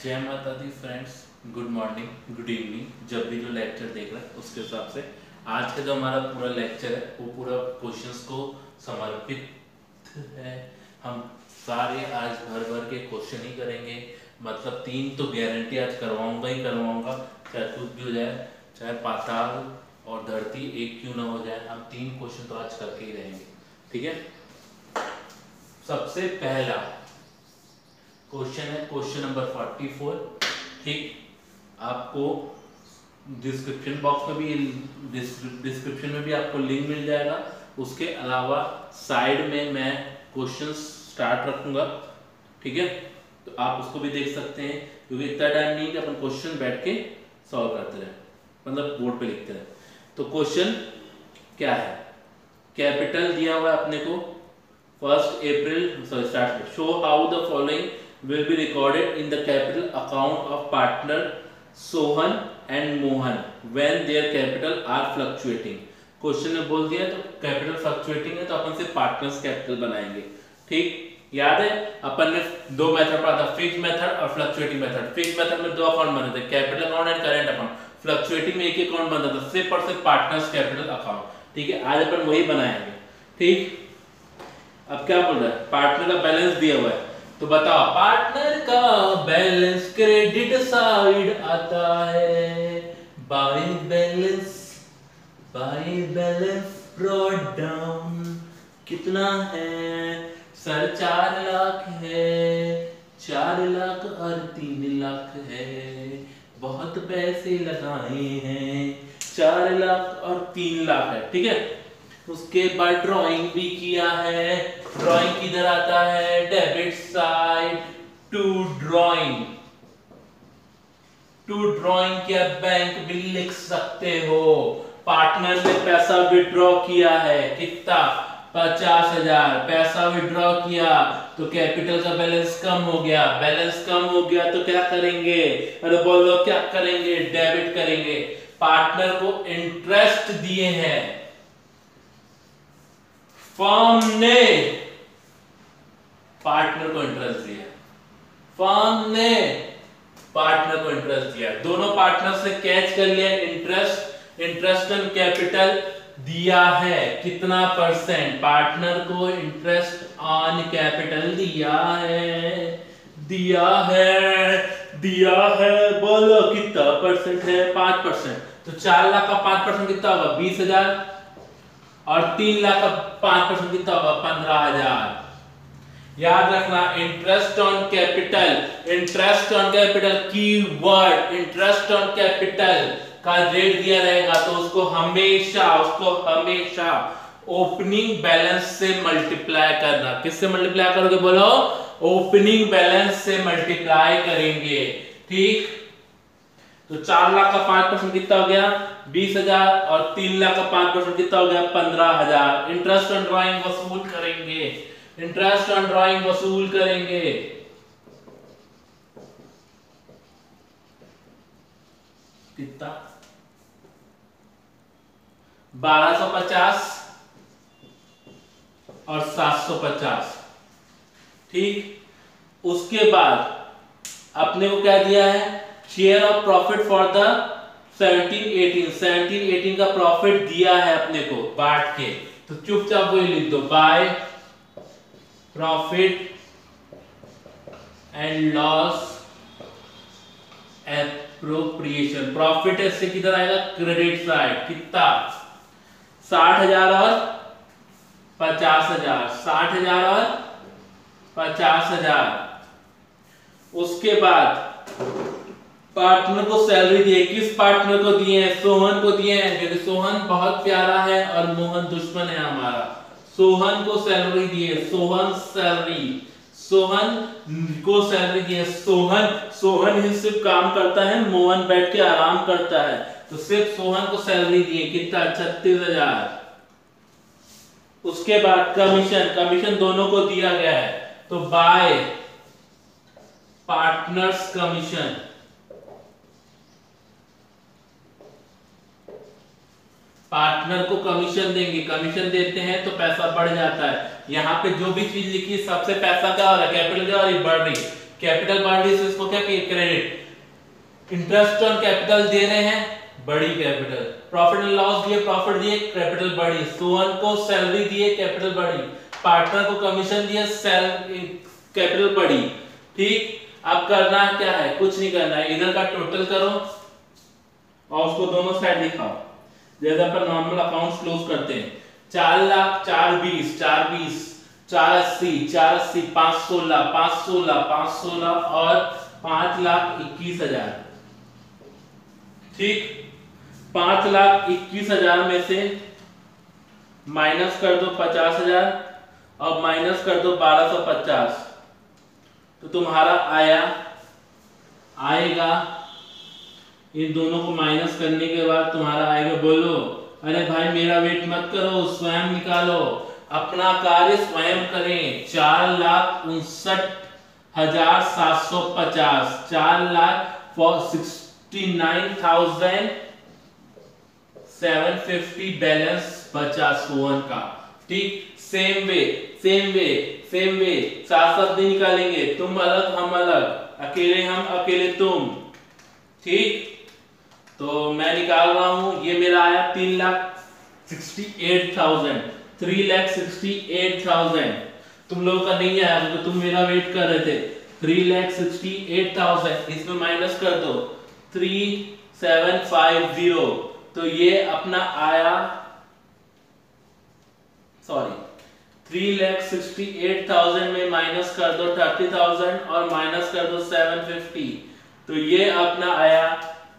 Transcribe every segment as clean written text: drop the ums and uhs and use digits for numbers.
जय माता दी friends, good morning, good evening. जब भी जो लेक्चर देख रहे हैं उसके हिसाब से आज का जो हमारा पूरा लेक्चर है वो पूरा क्वेश्चंस को समर्पित है। हम सारे आज भर भर के क्वेश्चन ही करेंगे, मतलब 3 तो गारंटी आज करवाऊंगा ही करवाऊंगा, चाहे कुछ भी हो जाए, चाहे पाताल और धरती एक क्यों ना हो जाए, हम 3 क्वेश्चन तो आज करके ही रहेंगे। ठीक है, सबसे पहला क्वेश्चन है क्वेश्चन नंबर 44। ठीक, आपको डिस्क्रिप्शन बॉक्स में भी डिस्क्रिप्शन में भी आपको लिंक मिल जाएगा। उसके अलावा साइड में मैं क्वेश्चन स्टार्ट रखूंगा, ठीक है, तो आप उसको भी देख सकते हैं, क्योंकि इतना टाइम नहीं कि अपन क्वेश्चन बैठ के सॉल्व करते रहे, मतलब बोर्ड पे लिखते रहे। तो क्वेश्चन क्या है, कैपिटल दिया हुआ है अपने को 1 अप्रैल, start, show how the following will be recorded in the capital account of partner Sohan and Mohan when their capital are fluctuating। Question में बोल दिया तो कैपिटल फ्लक्चुएटिंग है तो अपन से पार्टनर्स कैपिटल बनाएंगे। ठीक, याद है अपन ने 2 मेथड पढ़ा था, फिक्स्ड मेथड और फ्लक्चुएटिंग मेथड। फिक्स्ड मेथड में 2 अकाउंट बने थे, capital account and current account. Fluctuating में एक ही अकाउंट बनता था, सिर्फ और सिर्फ पार्टनर्स कैपिटल अकाउंट। ठीक है, आज अपन वही बनाएंगे। ठीक, अब क्या बोल रहा है, पार्टनर का बैलेंस दिया हुआ है, तो बताओ पार्टनर का बैलेंस क्रेडिट साइड आता है, बाय बैलेंस ब्रॉट डाउन कितना है, सर 4 लाख है, 4 लाख और 3 लाख है, बहुत पैसे लगाए हैं, 4 लाख और 3 लाख है। ठीक है, उसके बाद ड्राइंग भी किया है, ड्राइंग किधर आता है, डेबिट साइड टू ड्राइंग क्या बैंक बिल लिख सकते हो। पार्टनर ने पैसा विड्रॉ किया है, कितना, 50,000 पैसा विड्रॉ किया, तो कैपिटल का बैलेंस कम हो गया। बैलेंस कम हो गया तो क्या करेंगे, अरे बोलो क्या करेंगे, डेबिट करेंगे। पार्टनर को इंटरेस्ट दिए हैं, फर्म ने पार्टनर को इंटरेस्ट दिया, फर्म ने पार्टनर को इंटरेस्ट दिया, दोनों पार्टनर से कैच कर लिया इंटरेस्ट ऑन कैपिटल दिया है, कितना परसेंट, पार्टनर को इंटरेस्ट ऑन कैपिटल दिया है, बोलो कितना परसेंट है, 5%। तो 4 लाख का 5% कितना होगा, 20,000, और 3 लाख का 5% कितना होगा, 15,000। याद रखना, interest on capital keyword, interest on capital का रेट दिया रहेगा तो उसको हमेशा ओपनिंग बैलेंस से मल्टीप्लाई करना। किससे मल्टीप्लाई करोगे, बोलो, ओपनिंग बैलेंस से मल्टीप्लाई करेंगे। ठीक, तो 4 लाख का 5% कितना हो गया, 20,000, और 3 लाख का 5% कितना हो गया, 15,000। इंटरेस्ट ऑन ड्राइंग वसूल करेंगे, कितना, 1250 और 750। ठीक, उसके बाद अपने को क्या दिया है, share of profit for the 17-18 का प्रॉफिट दिया है अपने को बांट के, तो चुपचाप वही लिख दो, by profit and loss appropriation. Profit इससे किधर आएगा, क्रेडिट साइड, कितना, 60,000 और 50,000, 60,000 और 50,000। उसके बाद पार्टनर को सैलरी दिए, किस पार्टनर को दिए हैं, सोहन को दिए हैं, क्योंकि सोहन बहुत प्यारा है और मोहन दुश्मन है हमारा। सोहन को सैलरी दिए, सोहन को सैलरी दिए, सोहन ही सिर्फ काम करता है, मोहन बैठ के आराम करता है, तो सिर्फ सोहन को सैलरी दिए, कितना, 36,000। उसके बाद कमीशन दोनों को दिया गया है, तो बाय पार्टनर्स कमीशन, पार्टनर को कमीशन देंगे, कमीशन देते हैं तो पैसा बढ़ जाता है। यहाँ पे जो भी चीज लिखी सबसे पैसा क्या हो रहा है, कैपिटल क्या हो रही, बढ़ रही, कैपिटल बढ़ी तो इसको क्या क्रेडिट। इंटरेस्ट ऑन कैपिटल दे रहे हैं, बड़ी कैपिटल। प्रॉफिट एंड लॉस दिए, प्रॉफिट दिए, कैपिटल बढ़ी। सोहन को सैलरी दिए, कैपिटल बढ़ी। पार्टनर को कमीशन दिया, कैपिटल बढ़ी। ठीक, अब करना क्या है, कुछ नहीं करना है, इधर का टोटल करो और उसको दोनों साइड दिखाओ जैसे अपन नॉर्मल अकाउंट्स क्लोज करते हैं। 4 लाख 4 20 4 20 4 80 4 80 5 16 5 16 5 16 और 5 लाख 21 हजार। ठीक, 5 लाख 21 हजार में से माइनस कर दो 50 हजार और माइनस कर दो 1250, तो तुम्हारा आएगा इन दोनों को माइनस करने के बाद तुम्हारा आएगा, बोलो अरे भाई मेरा वेट मत करो, स्वयं निकालो, अपना कार्य स्वयं करें। 4,59,750 4,69,750 बैलेंस बचा सोहन का। ठीक, सेम वे साथ साथ नहीं निकालेंगे, तुम अलग हम अलग, अकेले हम अकेले तुम। ठीक, तो मैं निकाल रहा हूं, ये मेरा आया 3,68,000 3,68,000। तुम लोगों का नहीं आया क्योंकि तुम मेरा वेट कर रहे थे। 3,68,000 इसमें माइनस कर दो 3,750, तो ये अपना आया, सॉरी 3,68,000 में माइनस कर दो 30,000 और माइनस कर दो 750, तो ये अपना आया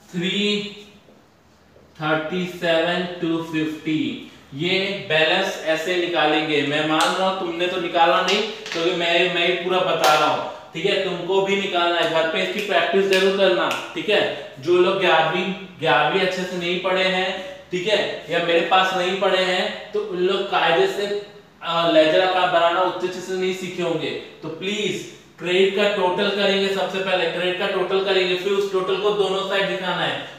337,250। ये बैलेंस ऐसे निकालेंगे। मैं मान रहा हूं तुमने तो निकाला नहीं क्योंकि मैं पूरा बता रहा हूं। ठीक है, तुमको भी निकालना है, घर पे इसकी प्रैक्टिस जरूर करना। ठीक है, जो लोग 11वीं अच्छे से नहीं पढ़े हैं, ठीक है, या मेरे पास नहीं पढ़े हैं, तो उन लोग कायदे से लेजर अकाउंट बनाना उतने अच्छे से नहीं सीखे होंगे। तो प्लीज क्रेडिट का टोटल करेंगे, सबसे पहले क्रेडिट का टोटल करेंगे, फिर उस टोटल को दोनों साइड दिखाना है,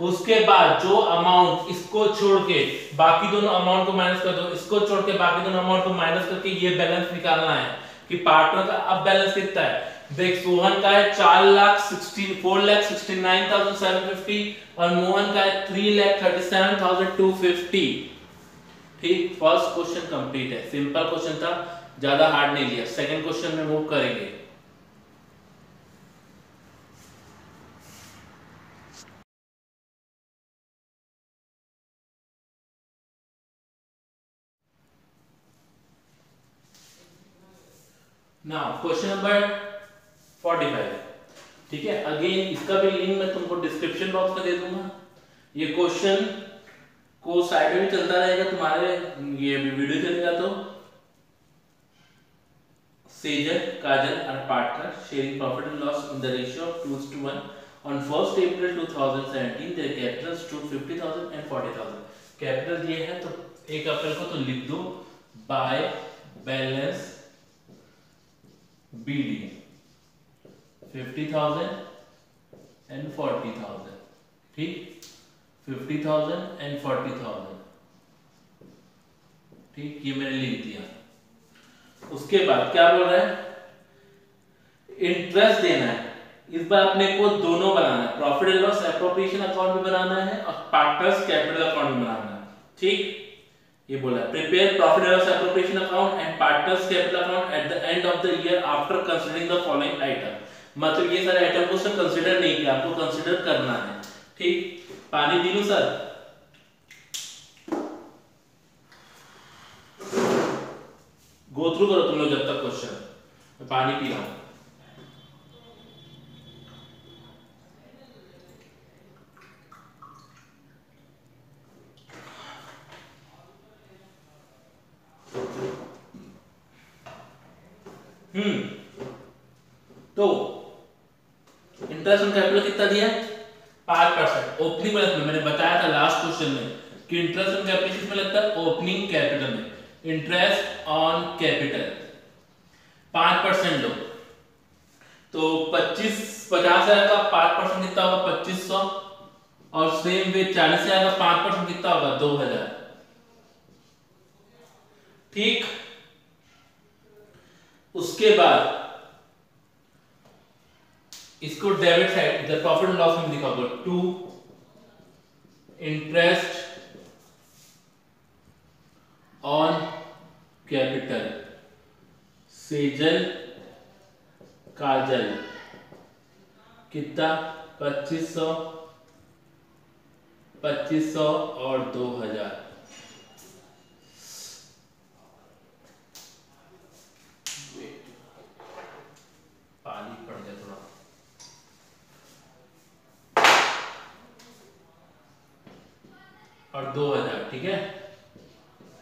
उसके बाद जो अमाउंट इसको छोड़ के बाकी दोनों अमाउंट को माइनस कर दो, इसको छोड़ के बाकी दोनों अमाउंट को माइनस करके ये बैलेंस निकालना है कि पार्टनर का अब बैलेंस कितना है। देख, सोहन का है 4,69,750 और मोहन का है 3,37,250। ठीक, फर्स्ट क्वेश्चन कंप्लीट है, सिंपल क्वेश्चन था, ज्यादा हार्ड नहीं लिया। सेकंड क्वेश्चन में मूव करेंगे। Now question number 45। ठीक है, अगेन इसका भी लिंक मैं तुमको डिस्क्रिप्शन बॉक्स में दे दूंगा। ये क्वेश्चन को साइड में भी चलता रहेगा तुम्हारे, ये वीडियो चलेगा तो Sejal, Kajal are partners sharing profit and loss in the ratio of 2:1. On 1st April 2017, their capitals stood 50,000 and 40,000. Capital ये है तो 1 अप्रैल को तो लिख दो बाय बैलेंस BD 50,000 and 40,000। ठीक, 50,000 and 40,000। ठीक, ये मैंने लिख दिया। उसके बाद क्या बोल रहा है, इंटरेस्ट देना है। इस बार अपने को दोनों बनाना है, profit and loss appropriation account भी बनाना है और पार्टनर्स कैपिटल अकाउंट भी बनाना है। ठीक, ये बोला prepare profit and loss appropriation account and partners capital account at the end of the year after considering the following item. मतलब ये सारे आइटम को सर कंसीडर नहीं किया, आपको कंसीडर करना है। ठीक, पानी पी लूं सर? गो थ्रू करो तुम लोग जब तक क्वेश्चन, मैं पानी पी रहा हूं। तो इंटरेस्ट ऑन कैपिटल कितना दिया, 5%। ओपनिंग बैलेंस में मैंने बताया था लास्ट क्वेश्चन में कि इंटरेस्ट ऑन कैपिटल किसमें लगता है, ओपनिंग कैपिटल में। इंटरेस्ट ऑन कैपिटल 5% लो तो 50,000 का 5% कितना होगा, 2,500। और सेम वे 40,000 का 5% कितना होगा, 2,000। ठीक, उसके बाद इसको डेबिट साइड इधर प्रॉफिट एंड लॉस में लिखा होगा to interest on capital Sejal Kajal कितना 2500 और 2000। पानी पड़ गया थोड़ा। और 2000 ठीक है,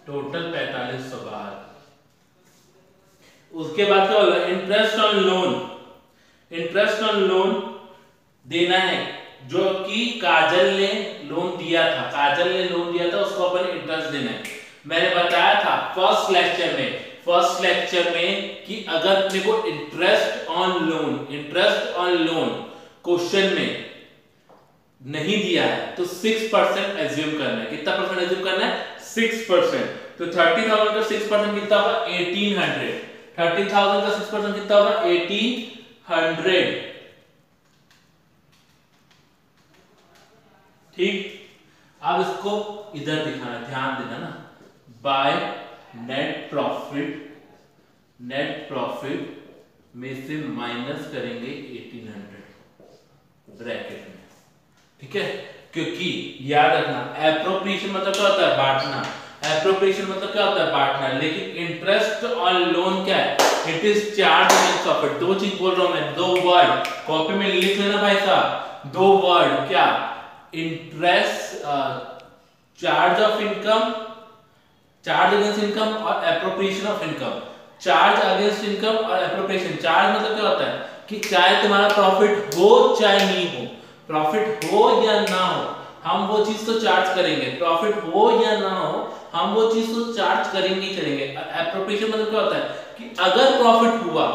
टोटल 4500 बाहर। उसके बाद क्या होगा, interest on loan, interest on loan देना है जो कि काजल ने लोन दिया था, काजल ने लोन दिया था उसको अपन इंटरेस्ट देना है। मैंने बताया था फर्स्ट लेक्चर में कि अगर अपने को इंटरेस्ट ऑन लोन क्वेश्चन में नहीं दिया है तो 6% एज्यूम करना है। कितना परसेंट एज्यूम करना है, 6%। तो 30,000 का 6% कितना होगा, 1800। 30,000 का 6% कितना होगा, 1800। ठीक, अब इसको इधर दिखाना, ध्यान देना ना, बाय नेट प्रॉफिट में से माइनस करेंगे 1800 ब्रैकेट में, ठीक है। क्योंकि याद रखना एप्रोप्रिएशन मतलब क्या होता है, बांटना। एप्रोप्रिएशन मतलब क्या होता है, बांटना। लेकिन इंटरेस्ट ऑन लोन क्या है, it is charge against profit. दो चीज बोल रहा हूं मैं, दो वर्ड कॉपी में लिख लेना भाई साहब, दो वर्ड क्या, interest charge of income, charge against income और appropriation of income. Charge against income और एप्रोप्रिएशन, चार्ज मतलब क्या होता है कि चाहे तुम्हारा प्रॉफिट हो चाहे नहीं हो, प्रॉफिट हो या ना हो हम वो चीज तो चार्ज करेंगे, प्रॉफिट हो या ना हो हम वो चीज तो चार्ज करेंगे ही करेंगे। एप्रोप्रिएशन मतलब क्या होता है कि अगर प्रॉफिट हुआ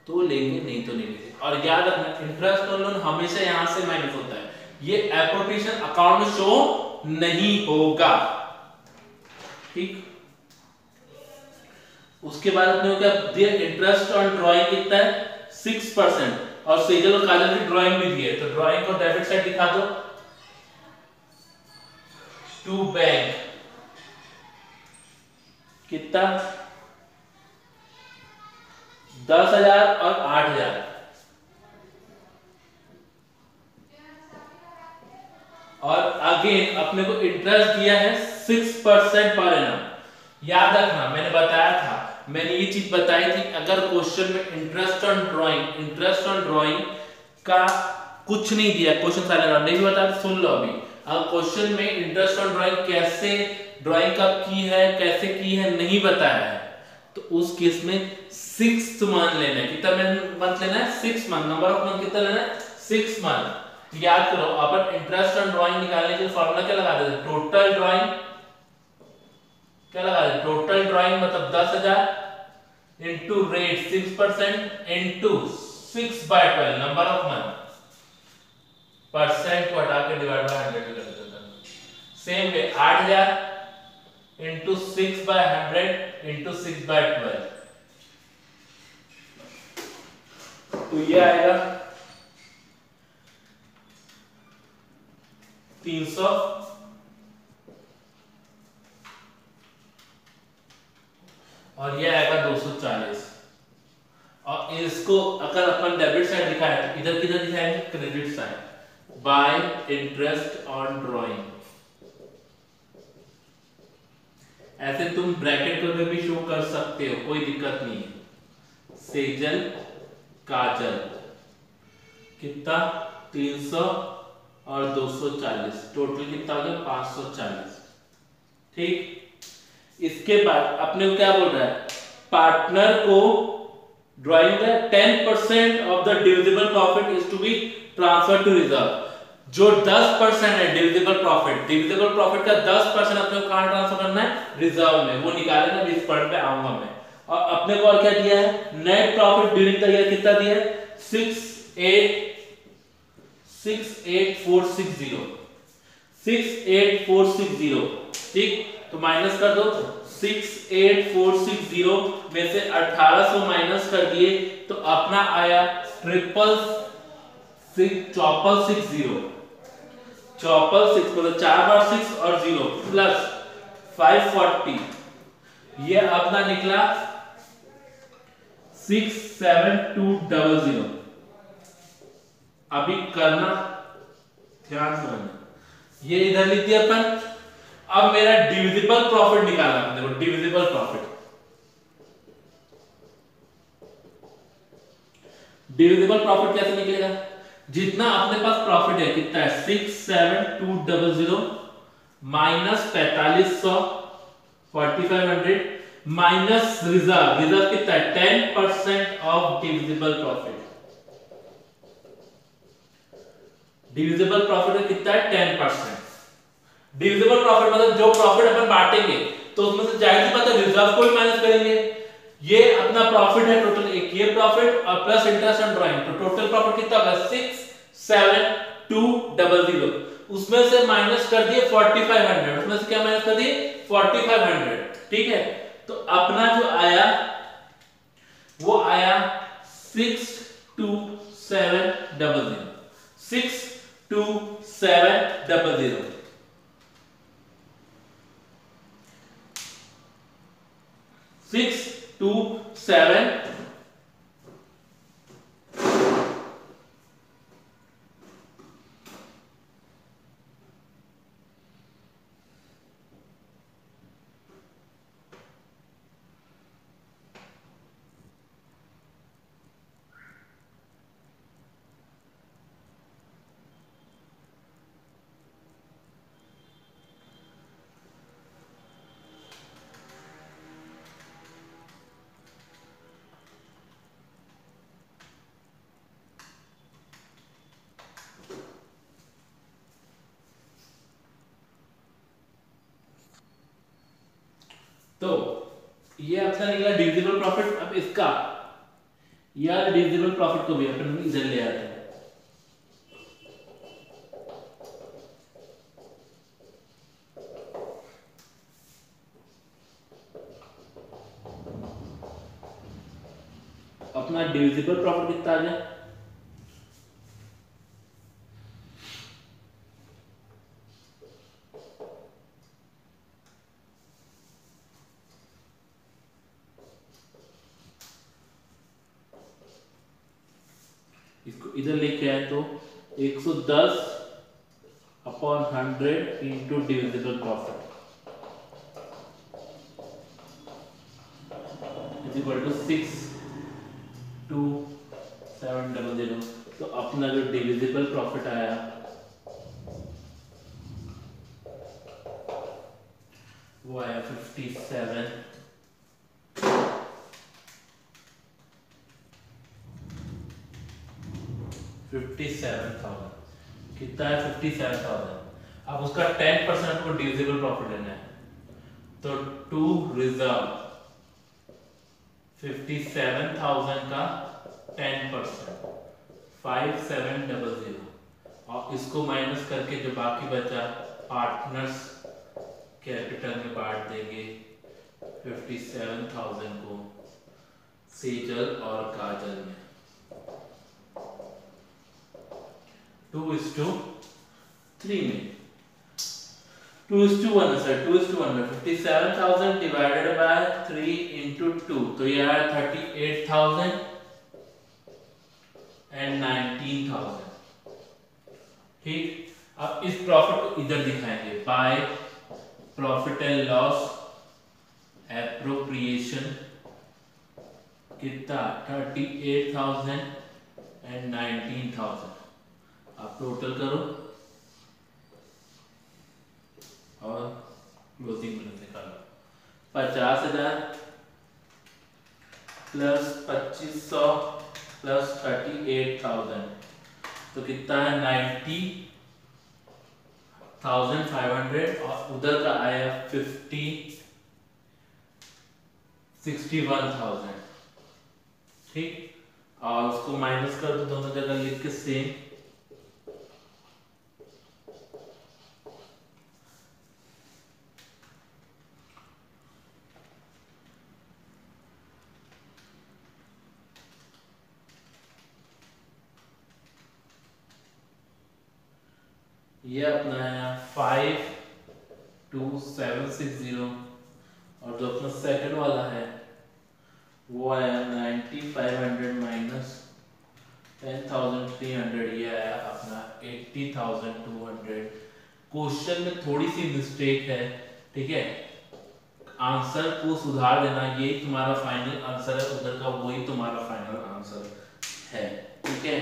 तो लेंगे, नहीं तो नहीं लेंगे। और याद रखना इंटरेस्ट ऑन लोन हमेशा यहां से माइनस होता है, ये एप्रोप्रिएशन अकाउंट में शो नहीं होगा, ठीक। उसके बाद अपने को क्या दिया, इंटरेस्ट ऑन ड्राइंग कितना है 6%, और सेजल और काजल की ड्राइंग भी दी है, तो ड्राइंग को डेबिट साइड दिखा दो, टू बैंक कितना 10,000 और 8,000। और अगेन अपने को इंटरेस्ट दिया है 6% पर एनम। याद रखना मैंने बताया था, मैंने ये चीज बताई थी, अगर क्वेश्चन में इंटरेस्ट ऑन ड्राइंग का कुछ नहीं दिया, क्वेश्चन साइलेंट नहीं भी बताया सुन लो अभी। अगर क्वेश्चन में इंटरेस्ट ऑन ड्राइंग कैसे, ड्राइंग कब की है, कैसे की है नहीं बताया है, तो उस केस में 6th मंथ लेना है। कितना मंथ लेना है, 6 मंथ। नंबर ऑफ मंथ कितना लेना है, 6 मंथ। याद करो अपन इंटरेस्ट ऑन ड्राइंग निकालने के लिए फॉर्मूला क्या लगा देते हैं, टोटल ड्राइंग क्या लगा देते, टोटल ड्राइंग मतलब 10,000 into rate 6% into 6/12 number of month, percent को हटा के डिवाइड बाय 100 कर देते हैं। सेम वे 8,000 इनटू 6/100 इनटू 6/12, तो ये आएगा 300 और ये आएगा 240। और इसको अगर अपन डेबिट साइड दिखाए तो इधर किधर दिखाएंगे, credit side, bye interest on drawing. ऐसे तुम ब्रैकेट करके भी शो कर सकते हो, कोई दिक्कत नहीं है। सेजल काजल कितना 300 और 240, टोटल कितना हो गया 540, ठीक। इसके बाद अपने को क्या बोल रहा है, पार्टनर को ड्राइंग का 10% of the divisible profit is to be transfer to reserve. जो 10% है डिविजिबल प्रॉफिट का 10% अपने को कहां ट्रांसफर करना है, रिजर्व में। वो निकालेगा, इस पॉइंट पे आऊंगा मैं। और अपने को और क्या दिया है, net profit during the year कितना दिया है, 68460, ठीक। तो माइनस कर दो, 68460 में से 1800 माइनस कर दिए तो अपना आया ट्रिपल सिक्स चौपल 60 चौपल 6 मतलब 4 बार 6 और 0 प्लस 540 ये अपना निकला 67200। अभी करना ध्यान से समझना, ये इधर लिख दिया अपन। अब मेरा डिविजिबल प्रॉफिट निकालना है, देखो डिविजिबल प्रॉफिट। डिविजिबल प्रॉफिट कैसे निकलेगा? जितना अपने पास प्रॉफिट है कितना है 67200 माइनस 4500 4500 माइनस रिजर्व। रिजर्व कितना है 10% of divisible profit. Divisible profit कितना है 10%। डिविजिबल प्रॉफिट मतलब जो प्रॉफिट अपन बांटेंगे तो उसमें से जाहिर सी बात है रिजर्व को भी माइनस करेंगे। ये अपना प्रॉफिट है टोटल, एक ये प्रॉफिट और प्लस इंटरेस्ट ऑन ड्राइंग, तो टोटल प्रॉफिट कितना होगा 67200। उसमें से माइनस कर दिए 4500, उसमें से क्या माइनस कर दिए 4500। ठीक है, तो अपना जो आया वो आया 62700 62700 627 तो ये अपना निकला डिविजिबल प्रॉफिट। अब इसका यार डिविजिबल प्रॉफिट को भी अपन इधर ले आते हैं। अपना डिविजिबल प्रॉफिट कितना आ गया इसको इधर लेके आए तो 110 upon 100 into divisible profit is equal to 62700। तो अपना जो डिविजिबल प्रॉफिट आया वो आया 57 57,000। कितना है 57,000। अब उसका 10% को डिविजिबल प्रॉफिट लेना है, तो टू रिजर्व 57,000 का 10% 5700 और इसको माइनस करके जो बाकी बचा पार्टनर्स कैपिटल में बांट देंगे 57,000 को सेजल और काजल में 2:3 में 2:1 सर 2:1 में 57,000 डिवाइडेड बाय 3 इंटू 2 तो ये आया 38,000 एंड 19,000। ठीक, अब इस प्रॉफिट को इधर दिखाएंगे by profit and loss appropriation कितना 38,000 एंड 19,000। आप टोटल करो और क्लोजिंग बैलेंस निकालो। 50,000 प्लस 2500 प्लस 38,000 तो कितना है 90,500 और उधर का आया 61,000। ठीक, और उसको माइनस कर दो दोनों जगह लिख के सेम। ये अपना है 52760 और जो अपना सेकंड वाला है वो आया 9500 माइनस 10,300, ये आया अपना 80,200। क्वेश्चन में थोड़ी सी मिस्टेक है, ठीक है, आंसर को सुधार देना, ये तुम्हारा फाइनल आंसर है, उधर का वही तुम्हारा फाइनल आंसर है, ठीक है।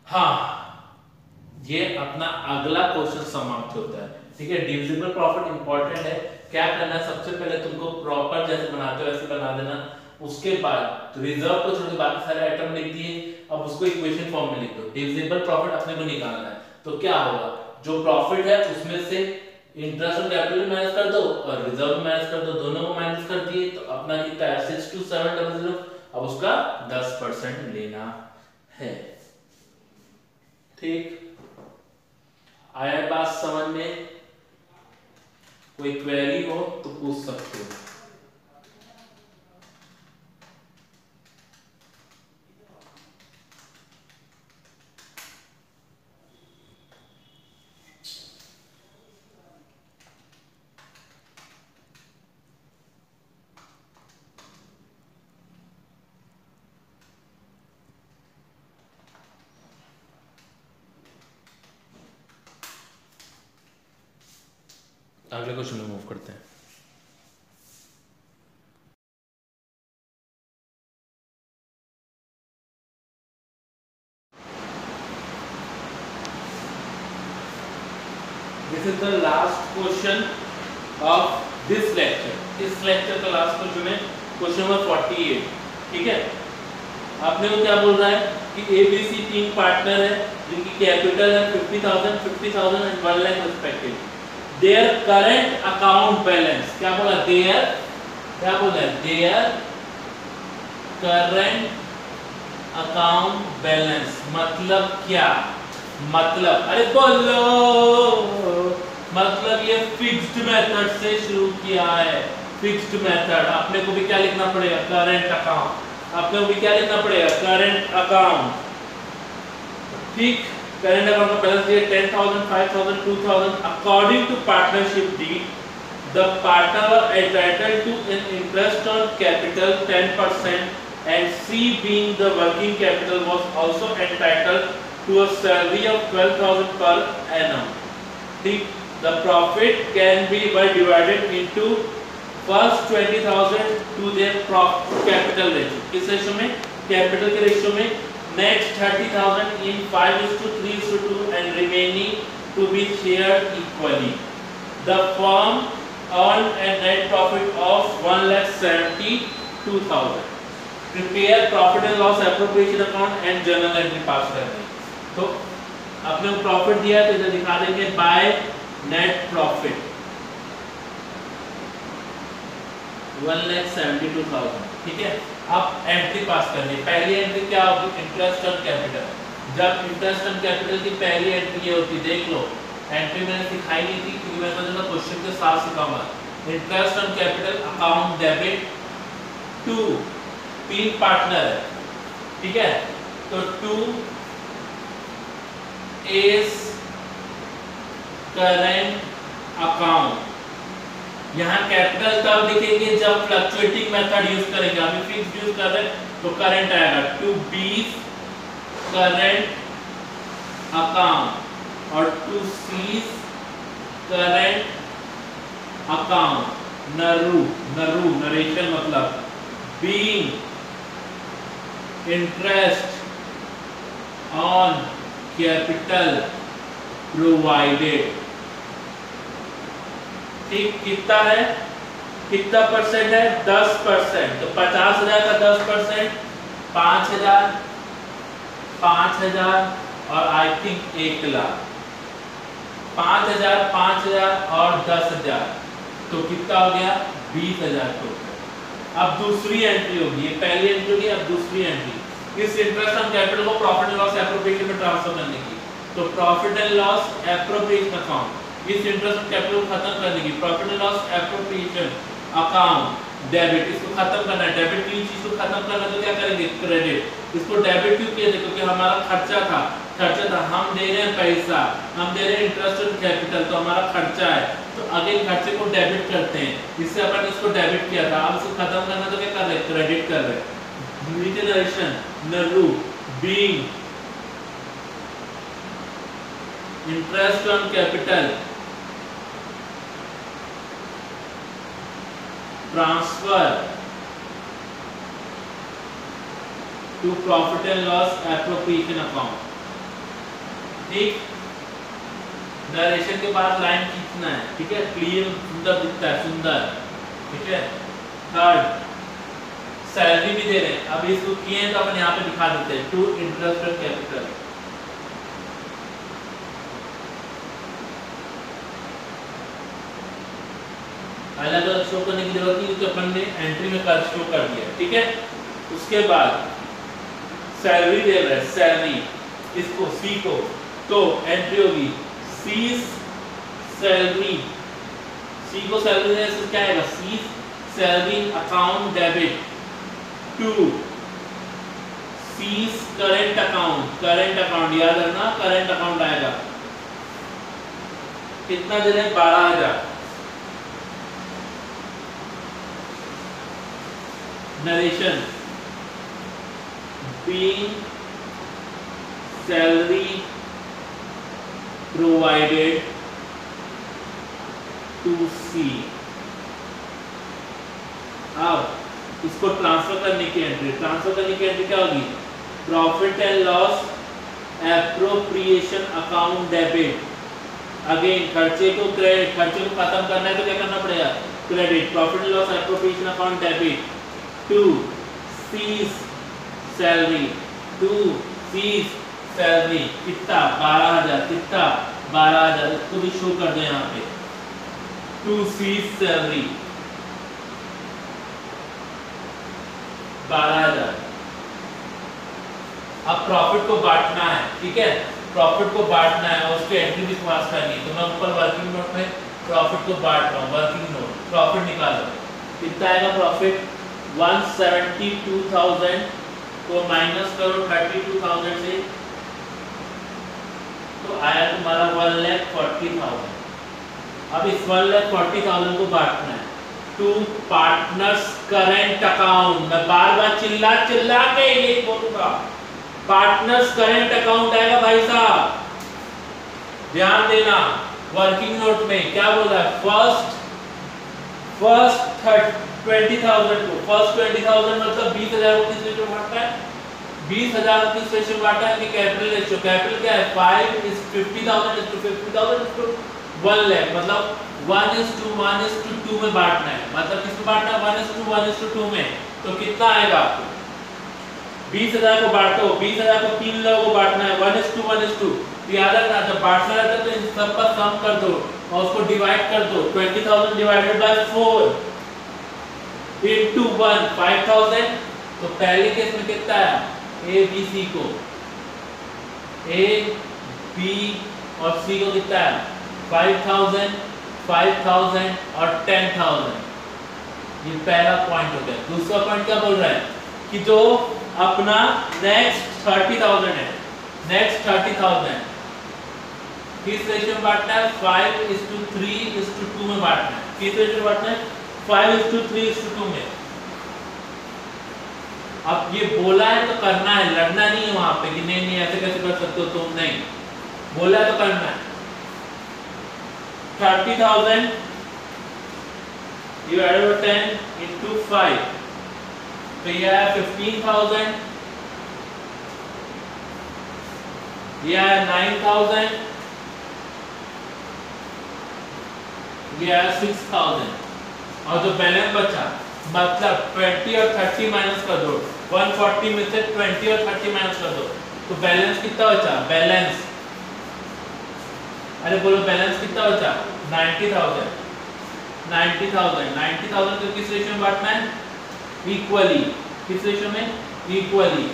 हाँ, ये अपना अगला क्वेश्चन समाप्त होता है, ठीक है। डिविजिबल प्रॉफिट इंपॉर्टेंट है। क्या करना है, सबसे पहले तुमको प्रॉपर जैसे बनाते हो वैसे बना देना, उसके बाद रिजर्व को छोड़ के बाकी सारे आइटम लिख दिए, अब उसको इक्वेशन फॉर्म में लिख दो। डिविजिबल प्रॉफिट अपने को निकालना है, तो क्या होगा, जो प्रॉफिट है उसमें से इंटरेस्ट ऑन कैपिटल माइनस कर दो और रिजर्व माइनस कर दो, दोनों को माइनस कर दिए तो अपना कितना है 62700। अब उसका 10% लेना है, ठीक। आया बात समझ में? कोई क्वेरी हो तो पूछ सकते हो। अगले क्वेश्चन में मूव करते हैं। This is the last question of this lecture। इस लेक्चर का लास्ट क्वेश्चन है क्वेश्चन नंबर 48, ठीक है। आपने को क्या बोल रहा है कि ABC 3 पार्टनर है जिनकी कैपिटल है 50,000, 50,000 and 1 lakh respectively. Their current account balance, क्या बोला, their, क्या बोला, their current account balance मतलब क्या, मतलब अरे बोलो, मतलब ये फिक्स्ड मेथड से शुरू किया है। फिक्स्ड मेथड अपने को भी क्या लिखना पड़ेगा, करंट अकाउंट, अपने को भी क्या लिखना पड़ेगा, करंट अकाउंट, ठीक। करंट अकाउंट का बैलेंस ये 10,000, 5,000, 2,000 according to partnership deed the partner are entitled to an interest on capital 10% and C being the working capital was also entitled to a salary of 12,000 per annum, ठीक। The profit can be divided into first 20,000 to their capital ratio, किस ratio में, capital के ratio में, next 30,000 in 5:3:2 and remaining to be shared equally. The firm earned a net profit of 1,72,000. Prepare profit and loss appropriation account and journal entry पास करनी। तो अपने को profit दिया तो इधर दिखा देंगे बाय नेट प्रॉफिट 1,72,000, ठीक है। अब एंट्री पास करनी है। पहली एंट्री क्या होगी, इंटरेस्ट ऑन कैपिटल। जब इंटरेस्ट ऑन कैपिटल की पहली एंट्री ये होती, देख लो, एंट्री मैंने सिखाई नहीं थी क्योंकि मैं सोचा क्वेश्चन के साथ सिखाऊंगा। Interest on capital account debit to 3 partner है, ठीक है, तो 2 इज करंट अकाउंट। यहाँ कैपिटल तब लिखेंगे जब फ्लक्चुएटिंग मेथड यूज करेंगे, अभी फिक्स यूज कर रहे हैं तो करंट आएगा, टू बी करंट अकाउंट और टू सी करंट अकाउंट। नरू, नरू नरेशन मतलब being interest on capital provided, ठीक। कितना है, कितना परसेंट है, 10%, तो 50,000 का 10% 5,000, 5,000 और आई थिंक 1 लाख, 5,000, 5,000 और 10,000, तो कितना हो गया 20,000 टोटल। अब दूसरी एंट्री होगी, ये पहली एंट्री होगी, अब दूसरी एंट्री इस इंटरेस्ट ऑन कैपिटल को प्रॉफिट एंड लॉस एप्रोप्रिएशन में ट्रांसफर करने की, तो profit and loss appropriation account इस इंटरेस्ट ऑन कैपिटल को खत्म करने की, profit and loss appropriation account debit, इसको खत्म करना है। डेबिट की चीज को खत्म करना तो क्या करेंगे, क्रेडिट। इसको डेबिट क्यों किया थे, क्योंकि हमारा खर्चा था, खर्चा था, हम दे रहे हैं पैसा, हम दे रहे हैं इंटरेस्ट ऑन कैपिटल, तो हमारा खर्चा है, तो अगेन खर्चे को डेबिट करते हैं, इससे अपन इसको डेबिट किया था, अब इसको खत्म करना तो क्या कर रहे हैं, क्रेडिट कर रहे हैं। रिजनरेशन नरू being interest on capital transfer to profit and loss appropriation account. ठीक, नरेशन के बाद लाइन खींचना है, ठीक है, क्लियर सुंदर दिखता है, सुंदर, ठीक है। थर्ड, सैलरी भी दे रहे हैं, अब इसको किए हैं तो अपन यहाँ पे दिखा देते हैं, टू इंटरेस्ट ऑन कैपिटल। अलग अलग शो करने की जरूरत नहीं, क्योंकि अपन ने एंट्री में कर शो कर दिया, ठीक है। उसके बाद सैलरी दे रहा है, सैलरी इसको सी को, तो एंट्री होगी सीज सैलरी, सी को सैलरी देने से क्या आएगा, C's salary account debit to C's current account, current account याद रखना, करेंट अकाउंट आएगा, कितना दे रहे हैं, 12,000। Narration being salary provided to C। अब इसको ट्रांसफर करने की एंट्री, ट्रांसफर करने की एंट्री क्या होगी, profit and loss appropriation account debit, again खर्चे को क्रेडिट, खर्चे को खत्म करना है तो क्या करना पड़ेगा, credit, profit and loss appropriation account debit to C's salary, to C's salary, कितना 12,000, कितना 12,000, इसको भी शो कर दो यहाँ पे, टू सीज सैलरी 12,000। अब प्रॉफिट को बांटना है, ठीक है, प्रॉफिट को बांटना है और उसकी एंट्री भी पास करनी है, तो मैं ऊपर वर्किंग नोट में प्रॉफिट को बांट रहा हूँ, वर्किंग नोट, प्रॉफिट निकालो, कितना आएगा प्रॉफिट, 172,000 को माइनस करो 32,000 से, तो आया तुम्हारा 1,40,000। अब इस 1,40,000 को बांटना है टू पार्टनर्स करेंट अकाउंट, मैं बार बार चिल्ला चिल्ला के ये बोलूंगा, पार्टनर्स करेंट अकाउंट आएगा भाई साहब, ध्यान देना, वर्किंग नोट में क्या बोला है, फर्स्ट 20,000 को, फर्स्ट 20,000 मतलब 20,000 को किस रेशियो बांटा है, 20,000 को किस रेशियो बांटा है, कि कैपिटल रेशियो, कैपिटल क्या है 5:50,000:50,000 1 लाख, मतलब 1:1:2 में बांटना है, मतलब किसमें बांटना है, 1:1:2 में, तो कितना आएगा, 20,000 को बांटो, 20,000 को 3 लोगों को बांटना है, 1:1:2, तो याद रखना जब बांटना रहता है तो इन सब का सम कर दो और उसको डिवाइड कर दो, 20,000 डिवाइडेड बाय 4 into 1 5,000, तो पहले केस में कितना है, ए बी सी को, ए बी और सी को कितना है 5,000 5,000 और 10,000, ये पहला पॉइंट हो गया। दूसरा पॉइंट क्या बोल रहा है कि जो अपना नेक्स्ट 30,000 है, नेक्स्ट 30,000 किस रेशियो में बांटना है, 5:3:2 में बांटना है, किस रेशियो में बांटना है, 5:3:2 में। अब ये बोला है तो करना है, लड़ना नहीं है वहां पे कि नहीं नहीं ऐसे कैसे कर सकते हो तुम, नहीं, बोला है तो करना है। 30,000 divided by 10 into 5, तो ये है 15,000, ये है 9,000, ये है 6,000, और जो बैलेंस बचा मतलब 20 और 30 माइनस कर दो, 140 में से 20 और 30 माइनस कर दो, तो बैलेंस कितना बचा, बैलेंस, अरे बोलो बैलेंस कितना बचा, 90,000 90,000 को किस रेशियो में बांटना है, इक्वली, किस रेशियो में, इक्वली,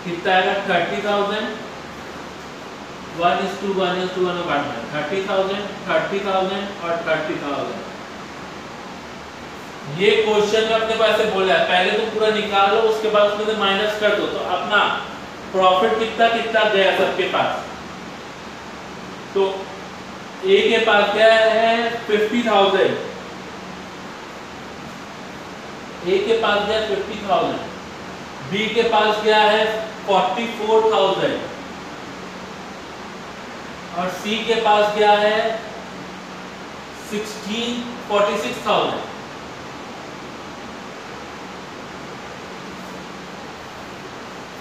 कितना आएगा 30,000 1:1:1 में बांटना है, 30,000 30,000 और 30,000, ये क्वेश्चन में अपने को ऐसे बोला है, पहले तुम पूरा निकाल लो, उसके बाद उसमें से माइनस कर दो, तो अपना प्रॉफिट कितना कितना गया सबके पास। तो ए के पास क्या है 50,000, ए के पास गया 50,000, बी के पास गया है 44,000 और सी के पास गया है 46,000।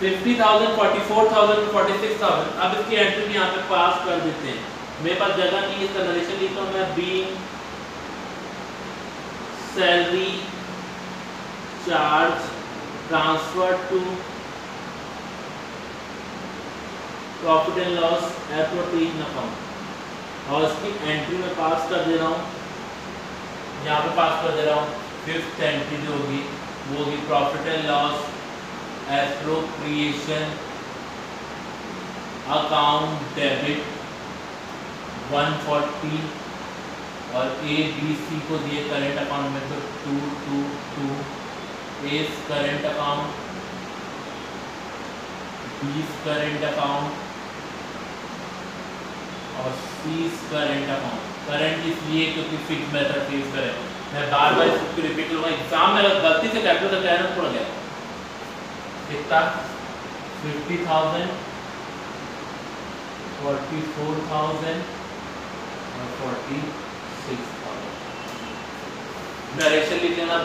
$50,000, $44,000, $46,000। अब इसकी एंट्री यहाँ पे पास कर देते हैं। मेरे पास जगह नहीं है, इसका नरेशन लिखता हूँ मैं, being salary charge transfer to profit and loss appropriation account, और इसकी एंट्री में पास कर दे रहा हूँ, यहाँ पे पास कर दे रहा हूँ। फिफ्थ एंट्री जो होगी वो होगी profit and loss appropriation account debit 140, और ए बी सी को दिए करेंट अकाउंट में तो 222, A current account, B current account और सी करेंट अकाउंट। करंट इसलिए क्योंकि फिक्स मेथड यूज करें, मैं बार बार इसको रिपीट करूंगा, एग्जाम में अगर गलती से कैलकुलेटर का एरर पड़ गया कितना 50,000, 44,000 और 46,000। डायरेक्शन लिख लेना,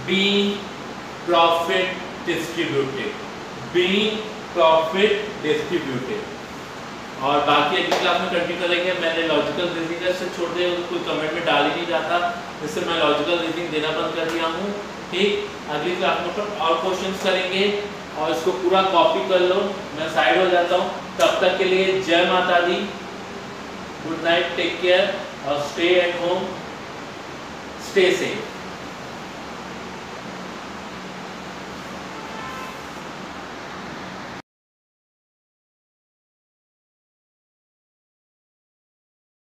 being profit distributed, being profit distributed. और बाकी अगली क्लास में कंटिन्यू करेंगे। मैंने लॉजिकल रीजनिंग से छोड़ दिया, कोई कमेंट में डाल ही नहीं जाता, इससे मैं लॉजिकल रीजनिंग देना बंद कर दिया हूँ। ठीक, अगली क्लास में और क्वेश्चंस करेंगे और इसको पूरा कॉपी कर लो। मैं साइड हो जाता हूँ, तब तक के लिए जय माता दी, गुड नाइट, टेक केयर और stay at home, stay safe.